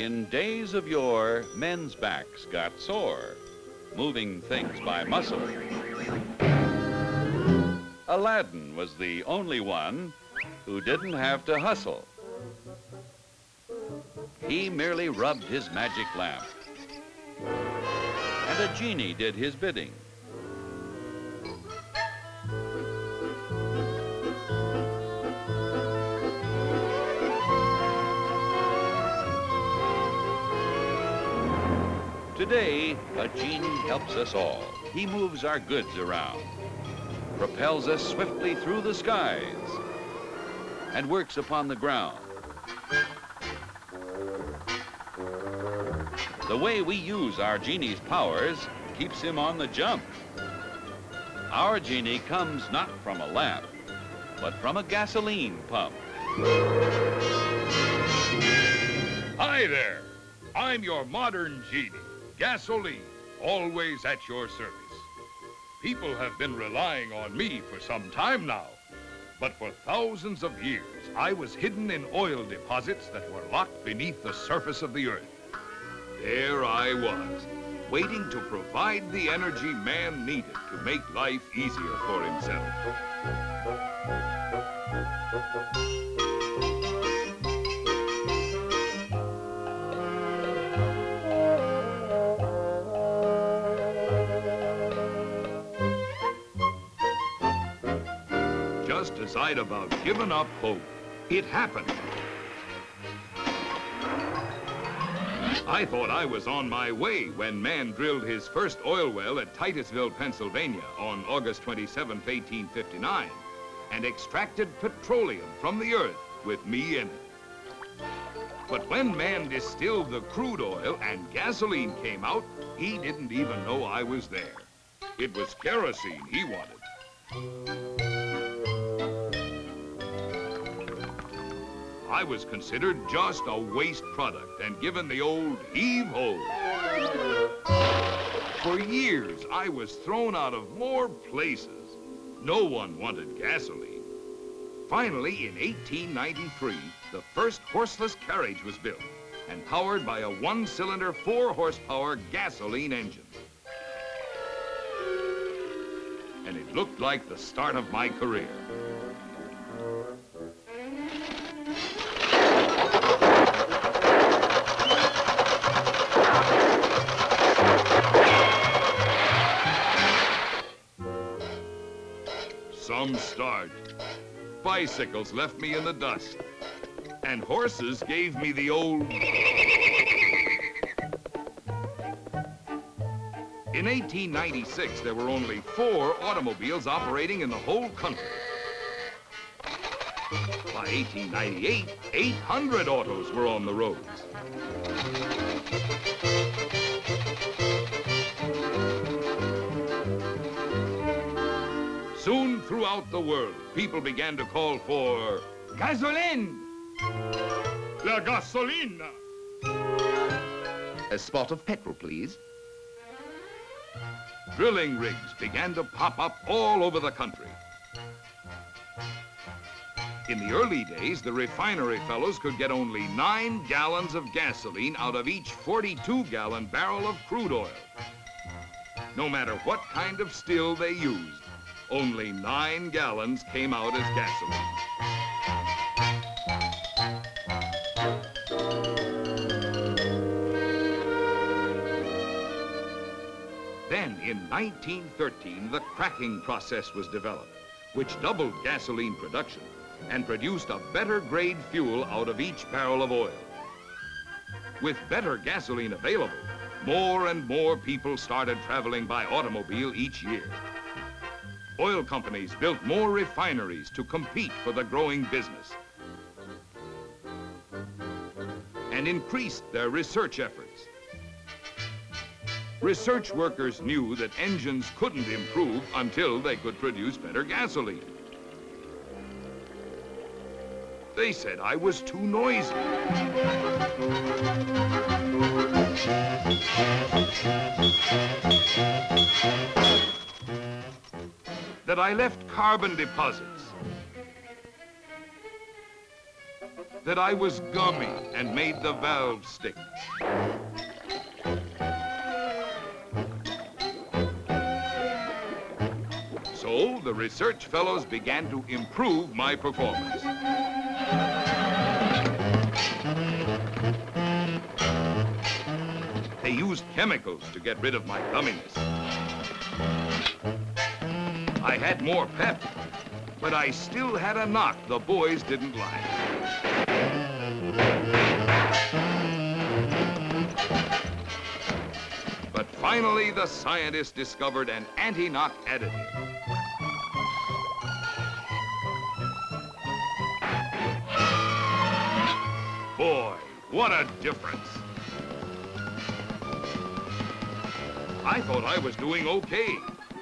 In days of yore, men's backs got sore, moving things by muscle. Aladdin was the only one who didn't have to hustle. He merely rubbed his magic lamp, and a genie did his bidding. Today, a genie helps us all. He moves our goods around, propels us swiftly through the skies, and works upon the ground. The way we use our genie's powers keeps him on the jump. Our genie comes not from a lamp, but from a gasoline pump. Hi there. I'm your modern genie. Gasoline, always at your service. People have been relying on me for some time now, but for thousands of years, I was hidden in oil deposits that were locked beneath the surface of the earth. There I was, waiting to provide the energy man needed to make life easier for himself. Just as I'd about given up hope, it happened. I thought I was on my way when man drilled his first oil well at Titusville, Pennsylvania on August 27, 1859, and extracted petroleum from the earth with me in it. But when man distilled the crude oil and gasoline came out, he didn't even know I was there. It was kerosene he wanted. I was considered just a waste product and given the old heave-ho. For years, I was thrown out of more places. No one wanted gasoline. Finally, in 1893, the first horseless carriage was built and powered by a one-cylinder, 4-horsepower gasoline engine. And it looked like the start of my career. Some start. Bicycles left me in the dust, and horses gave me the old... In 1896, there were only 4 automobiles operating in the whole country. By 1898, 800 autos were on the roads. Soon, throughout the world, people began to call for gasoline. La gasolina. A spot of petrol, please. Drilling rigs began to pop up all over the country. In the early days, the refinery fellows could get only 9 gallons of gasoline out of each 42-gallon barrel of crude oil. No matter what kind of still they used, only 9 gallons came out as gasoline. Then, in 1913, the cracking process was developed, which doubled gasoline production and produced a better grade fuel out of each barrel of oil. With better gasoline available, more and more people started traveling by automobile each year. Oil companies built more refineries to compete for the growing business and increased their research efforts. Research workers knew that engines couldn't improve until they could produce better gasoline. They said I was too noisy. That I left carbon deposits. that I was gummy and made the valve stick. So the research fellows began to improve my performance. They used chemicals to get rid of my gumminess. I had more pep, but I still had a knock the boys didn't like. But finally, the scientists discovered an anti-knock additive. Boy, what a difference. I thought I was doing okay,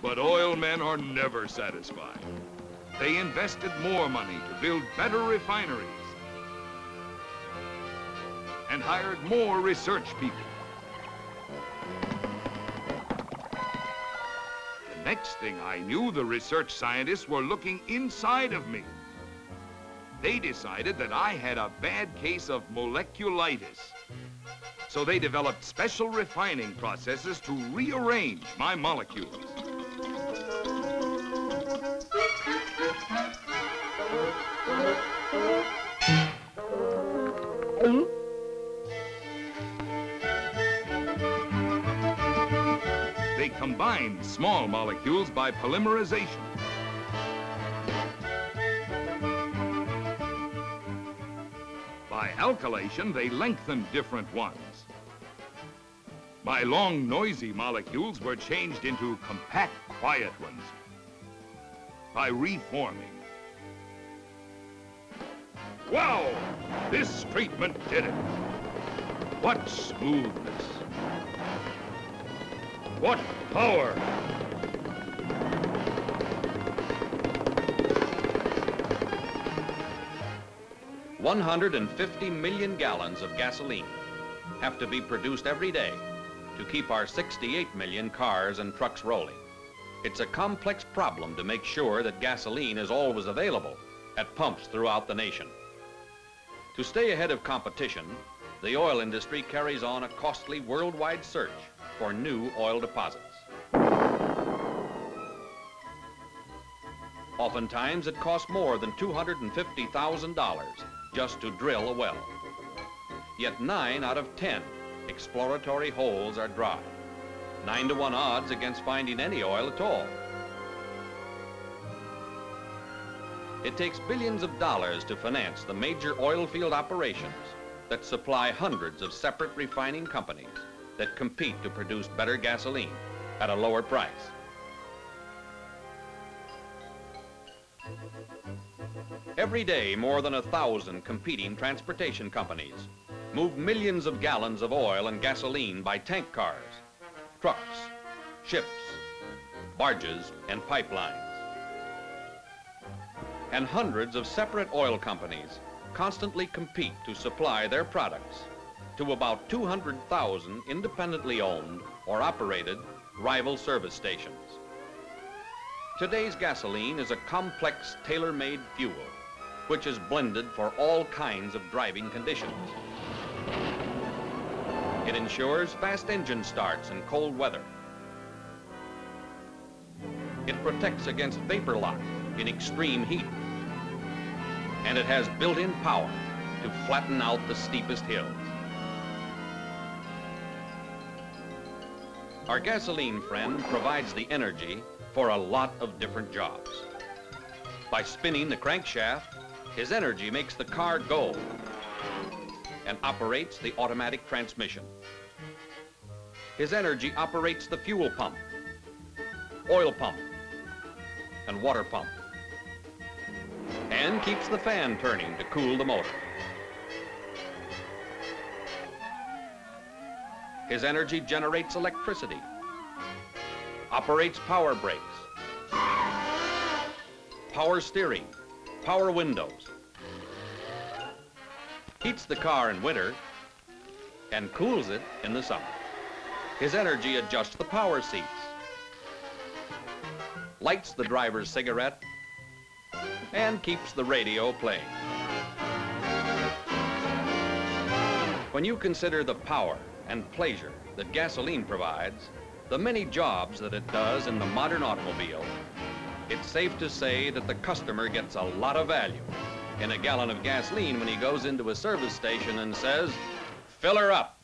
but oil men are never satisfied. They invested more money to build better refineries and hired more research people. The next thing I knew, the research scientists were looking inside of me. They decided that I had a bad case of moleculitis. So they developed special refining processes to rearrange my molecules. They combined small molecules by polymerization. By alkylation, they lengthened different ones. My long, noisy molecules were changed into compact, quiet ones by reforming. Wow! This treatment did it. What smoothness. What power. 150 million gallons of gasoline have to be produced every day to keep our 68 million cars and trucks rolling. It's a complex problem to make sure that gasoline is always available at pumps throughout the nation. To stay ahead of competition, the oil industry carries on a costly worldwide search for new oil deposits. Oftentimes, it costs more than $250,000 just to drill a well. Yet 9 out of 10 exploratory holes are dry. 9-to-1 odds against finding any oil at all. It takes billions of dollars to finance the major oil field operations that supply hundreds of separate refining companies that compete to produce better gasoline at a lower price. Every day, more than 1,000 competing transportation companies move millions of gallons of oil and gasoline by tank cars, trucks, ships, barges, and pipelines. And hundreds of separate oil companies constantly compete to supply their products to about 200,000 independently owned or operated rival service stations. Today's gasoline is a complex, tailor-made fuel which is blended for all kinds of driving conditions. It ensures fast engine starts in cold weather. It protects against vapor lock in extreme heat. And it has built-in power to flatten out the steepest hills. Our gasoline friend provides the energy for a lot of different jobs. By spinning the crankshaft, his energy makes the car go and operates the automatic transmission. His energy operates the fuel pump, oil pump, and water pump, and keeps the fan turning to cool the motor. His energy generates electricity, operates power brakes, power steering, power windows, heats the car in winter, and cools it in the summer. His energy adjusts the power seats, lights the driver's cigarette, and keeps the radio playing. When you consider the power and pleasure that gasoline provides, the many jobs that it does in the modern automobile, it's safe to say that the customer gets a lot of value in a gallon of gasoline when he goes into a service station and says, "Fill her up."